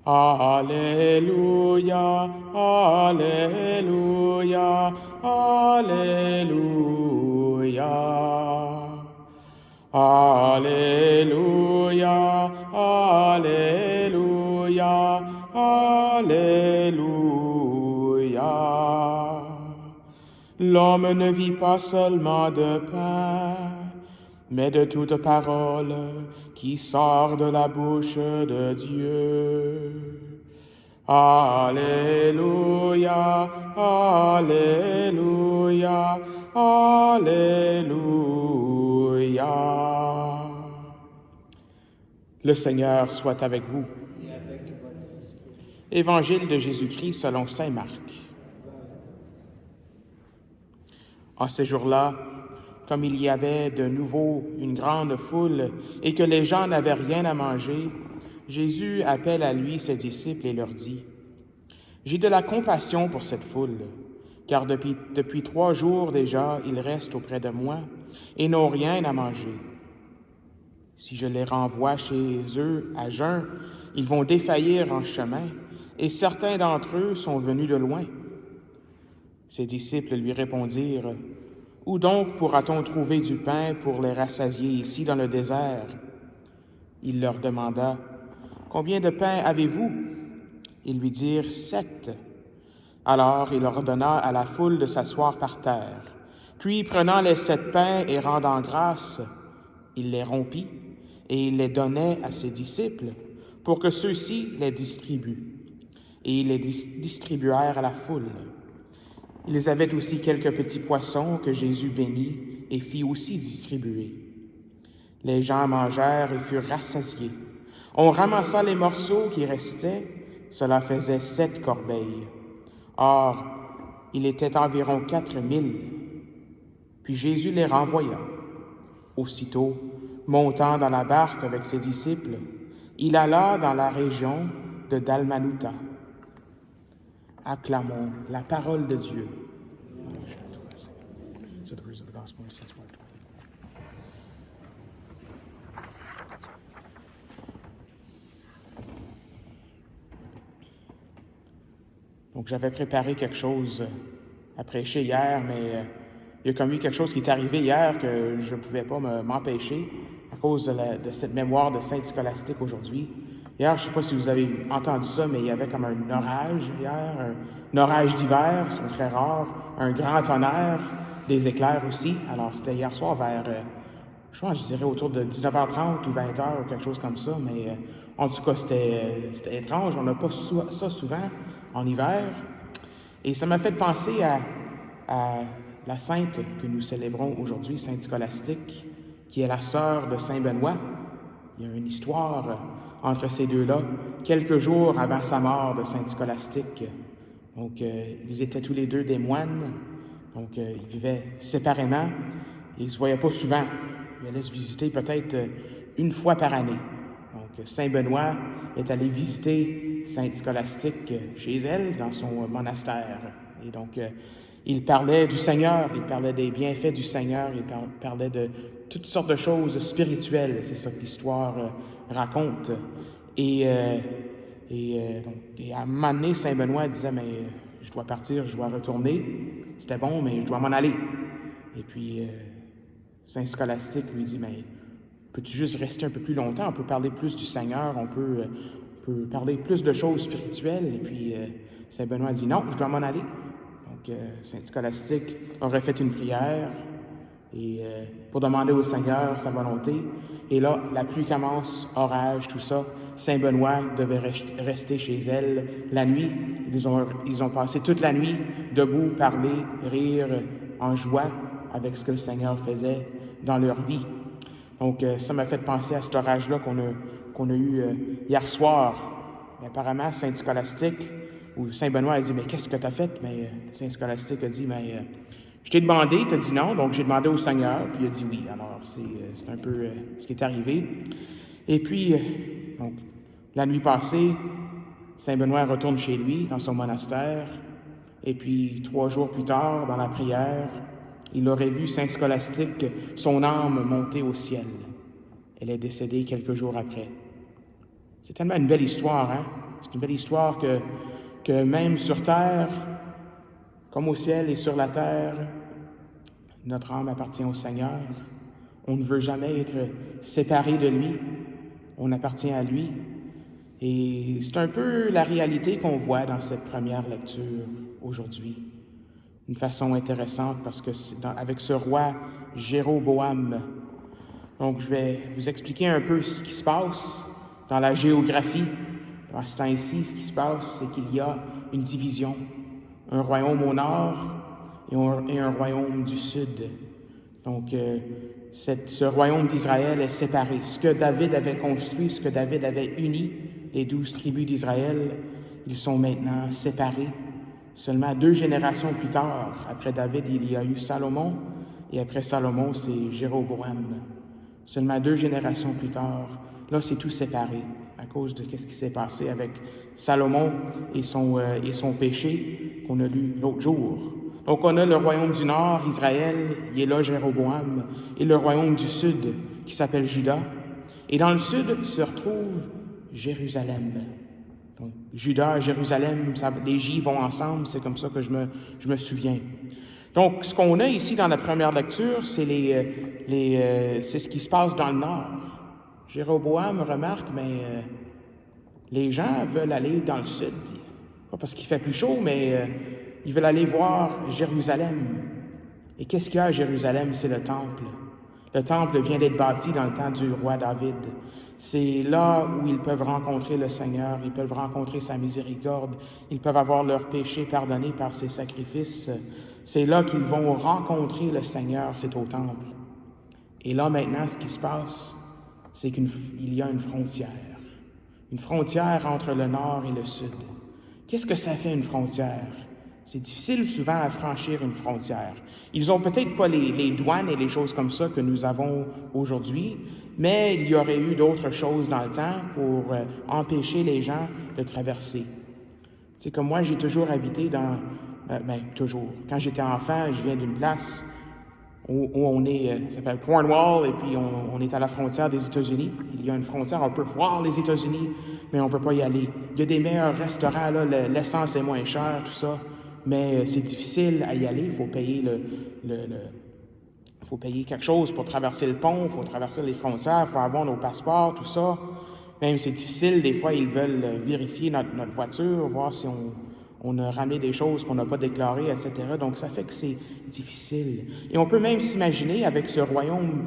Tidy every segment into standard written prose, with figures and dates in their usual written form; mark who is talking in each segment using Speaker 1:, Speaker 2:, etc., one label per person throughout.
Speaker 1: Alléluia, Alléluia, Alléluia. Alléluia, Alléluia, Alléluia. L'homme ne vit pas seulement de pain, mais de toute parole qui sort de la bouche de Dieu. Alléluia, Alléluia, Alléluia. Le Seigneur soit avec vous. Évangile de Jésus-Christ selon saint Marc. En ces jours-là, comme il y avait de nouveau une grande foule et que les gens n'avaient rien à manger, Jésus appelle à lui ses disciples et leur dit : « J'ai de la compassion pour cette foule, car depuis 3 jours déjà, ils restent auprès de moi et n'ont rien à manger. Si je les renvoie chez eux à jeun, ils vont défaillir en chemin, et certains d'entre eux sont venus de loin. » Ses disciples lui répondirent : « Où donc pourra-t-on trouver du pain pour les rassasier ici dans le désert? » Il leur demanda : « Combien de pain avez-vous? » Ils lui dirent : « 7. » Alors il ordonna à la foule de s'asseoir par terre. Puis, prenant les 7 pains et rendant grâce, il les rompit et il les donnait à ses disciples pour que ceux-ci les distribuent. Et ils les distribuèrent à la foule. Ils avaient aussi quelques petits poissons que Jésus bénit et fit aussi distribuer. Les gens mangèrent et furent rassasiés. On ramassa les morceaux qui restaient, cela faisait 7 corbeilles. Or, il était environ 4000. Puis Jésus les renvoya. Aussitôt, montant dans la barque avec ses disciples, il alla dans la région de Dalmanuta. Acclamons la parole de Dieu. Donc, j'avais préparé quelque chose à prêcher hier, mais il y a comme eu quelque chose qui est arrivé hier que je ne pouvais pas m'empêcher à cause de cette mémoire de Sainte Scolastique aujourd'hui. Hier, je ne sais pas si vous avez entendu ça, mais il y avait comme un orage hier, un orage d'hiver, ils sont très rares, un grand tonnerre, des éclairs aussi. Alors, c'était hier soir vers, je dirais autour de 19h30 ou 20h ou quelque chose comme ça, mais en tout cas, c'était étrange. On n'a pas ça souvent en hiver. Et ça m'a fait penser à la sainte que nous célébrons aujourd'hui, Sainte Scolastique, qui est la sœur de Saint Benoît. Il y a une histoire entre ces deux-là, quelques jours avant sa mort de Sainte Scolastique. Donc, ils étaient tous les deux des moines, donc ils vivaient séparément, et ils ne se voyaient pas souvent. Ils allaient se visiter peut-être une fois par année. Donc, Saint Benoît est allé visiter Sainte Scolastique chez elle, dans son monastère. Et donc, il parlait du Seigneur, il parlait des bienfaits du Seigneur, il parlait de toutes sortes de choses spirituelles. C'est ça que l'histoire raconte. Et à un moment donné, Saint Benoît disait « Mais je dois partir, je dois retourner. C'était bon, mais je dois m'en aller. » Et puis, Saint Scolastique lui dit « Mais peux-tu juste rester un peu plus longtemps? On peut parler plus du Seigneur, on peut parler plus de choses spirituelles. » Et puis, Saint Benoît dit « Non, je dois m'en aller. » Donc, Saint Scolastique aurait fait une prière et pour demander au Seigneur sa volonté. Et là, la pluie commence, orage, tout ça. Saint Benoît devait rester chez elle la nuit. Ils ont passé toute la nuit debout, parler, rire, en joie avec ce que le Seigneur faisait dans leur vie. Donc, ça m'a fait penser à cet orage-là qu'on a eu hier soir. Mais apparemment, Saint Scolastique, ou Saint Benoît a dit « Mais qu'est-ce que tu as fait? » Mais Saint Scolastique a dit « Mais je t'ai demandé, tu as dit non, donc j'ai demandé au Seigneur, puis il a dit oui. » Alors, c'est un peu ce qui est arrivé. Et puis, donc, la nuit passée, Saint Benoît retourne chez lui, dans son monastère. Et puis, 3 jours plus tard, dans la prière, il aurait vu Saint Scolastique, son âme monter au ciel. Elle est décédée quelques jours après. C'est tellement une belle histoire, hein? C'est une belle histoire que même sur terre, comme au ciel et sur la terre, notre âme appartient au Seigneur. On ne veut jamais être séparé de lui. On appartient à lui. Et c'est un peu la réalité qu'on voit dans cette première lecture aujourd'hui. Une façon intéressante parce que avec ce roi Jéroboam, donc je vais vous expliquer un peu ce qui se passe dans la géographie. À ce temps-ci, ce qui se passe, c'est qu'il y a une division. Un royaume au nord et un royaume du sud. Donc, ce royaume d'Israël est séparé. Ce que David avait construit, ce que David avait uni, les 12 tribus d'Israël, ils sont maintenant séparés. Seulement 2 générations plus tard, après David, il y a eu Salomon, et après Salomon, c'est Jéroboam. Seulement 2 générations plus tard, là, c'est tout séparé à cause de ce qui s'est passé avec Salomon et son péché qu'on a lu l'autre jour. Donc, on a le royaume du nord, Israël, il est là Jéroboam, et le royaume du sud, qui s'appelle Juda. Et dans le sud se retrouve Jérusalem. Donc, Juda, Jérusalem, les J vont ensemble, c'est comme ça que je me souviens. Donc, ce qu'on a ici dans la première lecture, c'est c'est ce qui se passe dans le nord. Jéroboam remarque, mais les gens veulent aller dans le sud. Pas parce qu'il fait plus chaud, mais ils veulent aller voir Jérusalem. Et qu'est-ce qu'il y a à Jérusalem? C'est le temple. Le temple vient d'être bâti dans le temps du roi David. C'est là où ils peuvent rencontrer le Seigneur, ils peuvent rencontrer sa miséricorde, ils peuvent avoir leurs péchés pardonnés par ses sacrifices. C'est là qu'ils vont rencontrer le Seigneur, c'est au temple. Et là, maintenant, ce qui se passe, c'est qu'il y a une frontière entre le nord et le sud. Qu'est-ce que ça fait, une frontière? C'est difficile souvent à franchir une frontière. Ils n'ont peut-être pas les douanes et les choses comme ça que nous avons aujourd'hui, mais il y aurait eu d'autres choses dans le temps pour empêcher les gens de traverser. C'est comme moi, j'ai toujours habité toujours. Quand j'étais enfant, je viens d'une place où on est, ça s'appelle Cornwall, et puis on est à la frontière des États-Unis. Il y a une frontière, on peut voir les États-Unis, mais on ne peut pas y aller. Il y a des meilleurs restaurants, là, l'essence est moins chère, tout ça, mais c'est difficile à y aller. Il faut payer faut payer quelque chose pour traverser le pont, il faut traverser les frontières, il faut avoir nos passeports, tout ça. Même c'est difficile, des fois, ils veulent vérifier notre voiture, voir si on a ramené des choses qu'on n'a pas déclarées, etc. Donc, ça fait que c'est difficile. Et on peut même s'imaginer, avec ce royaume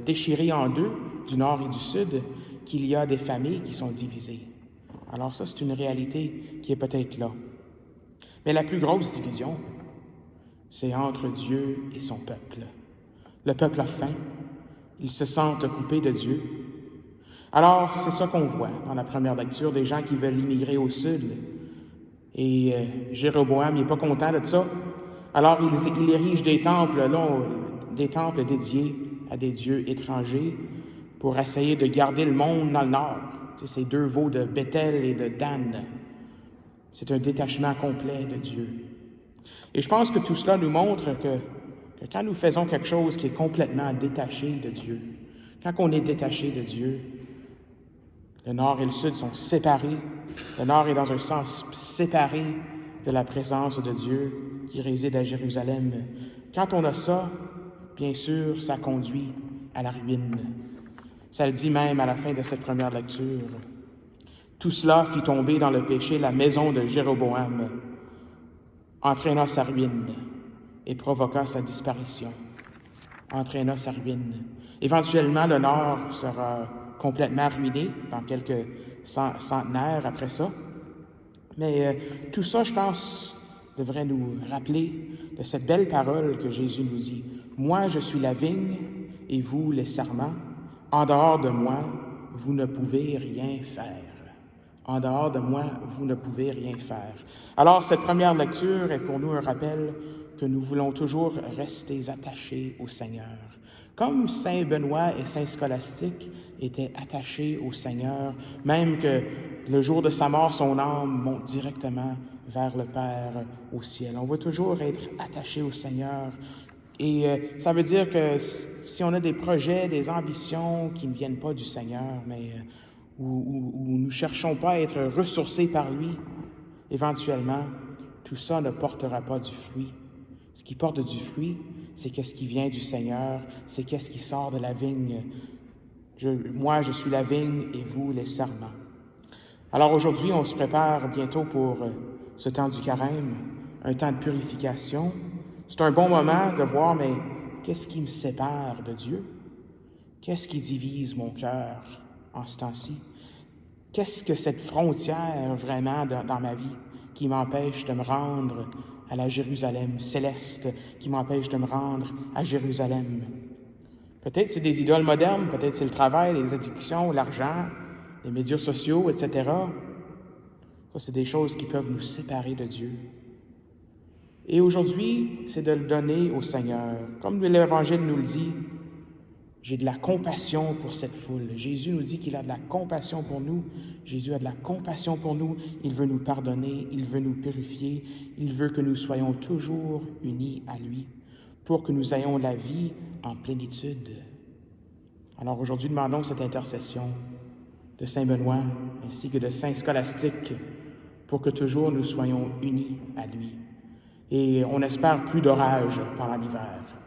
Speaker 1: déchiré en deux, du nord et du sud, qu'il y a des familles qui sont divisées. Alors ça, c'est une réalité qui est peut-être là. Mais la plus grosse division, c'est entre Dieu et son peuple. Le peuple a faim, ils se sentent coupés de Dieu. Alors, c'est ça qu'on voit dans la première lecture, des gens qui veulent immigrer au sud. Et Jéroboam, il n'est pas content de ça. Alors, il érige des temples, des temples dédiés à des dieux étrangers pour essayer de garder le monde dans le nord. C'est ces 2 veaux de Bethel et de Dan. C'est un détachement complet de Dieu. Et je pense que tout cela nous montre que quand nous faisons quelque chose qui est complètement détaché de Dieu, quand on est détaché de Dieu, le nord et le sud sont séparés. Le nord est dans un sens séparé de la présence de Dieu qui réside à Jérusalem. Quand on a ça, bien sûr, ça conduit à la ruine. Ça le dit même à la fin de cette première lecture. Tout cela fit tomber dans le péché la maison de Jéroboam, entraîna sa ruine et provoqua sa disparition. Entraîna sa ruine. Éventuellement, le nord sera complètement ruiné dans quelques centenaires après ça. Mais tout ça, je pense, devrait nous rappeler de cette belle parole que Jésus nous dit. « Moi, je suis la vigne et vous, les sarments. En dehors de moi, vous ne pouvez rien faire. » En dehors de moi, vous ne pouvez rien faire. Alors, cette première lecture est pour nous un rappel que nous voulons toujours rester attachés au Seigneur. Comme Saint Benoît et Saint Scholastique étaient attachés au Seigneur, même que le jour de sa mort, son âme monte directement vers le Père au ciel. On va toujours être attachés au Seigneur. Et ça veut dire que si on a des projets, des ambitions qui ne viennent pas du Seigneur, mais où nous ne cherchons pas à être ressourcés par lui, éventuellement, tout ça ne portera pas du fruit. Ce qui porte du fruit, c'est qu'est-ce qui vient du Seigneur, c'est qu'est-ce qui sort de la vigne. Moi, je suis la vigne et vous, les sarments. Alors aujourd'hui, on se prépare bientôt pour ce temps du carême, un temps de purification. C'est un bon moment de voir, mais qu'est-ce qui me sépare de Dieu? Qu'est-ce qui divise mon cœur en ce temps-ci? Qu'est-ce que cette frontière vraiment dans ma vie qui m'empêche de me rendre à la Jérusalem céleste, qui m'empêche de me rendre à Jérusalem? Peut-être c'est des idoles modernes, peut-être c'est le travail, les addictions, l'argent, les médias sociaux, etc. Ça, c'est des choses qui peuvent nous séparer de Dieu. Et aujourd'hui, c'est de le donner au Seigneur. Comme l'Évangile nous le dit, j'ai de la compassion pour cette foule. Jésus nous dit qu'il a de la compassion pour nous. Jésus a de la compassion pour nous. Il veut nous pardonner, il veut nous purifier, il veut que nous soyons toujours unis à lui pour que nous ayons la vie en plénitude. Alors aujourd'hui, demandons cette intercession de Saint Benoît ainsi que de Saint Scholastique pour que toujours nous soyons unis à lui. Et on espère plus d'orage pendant l'hiver.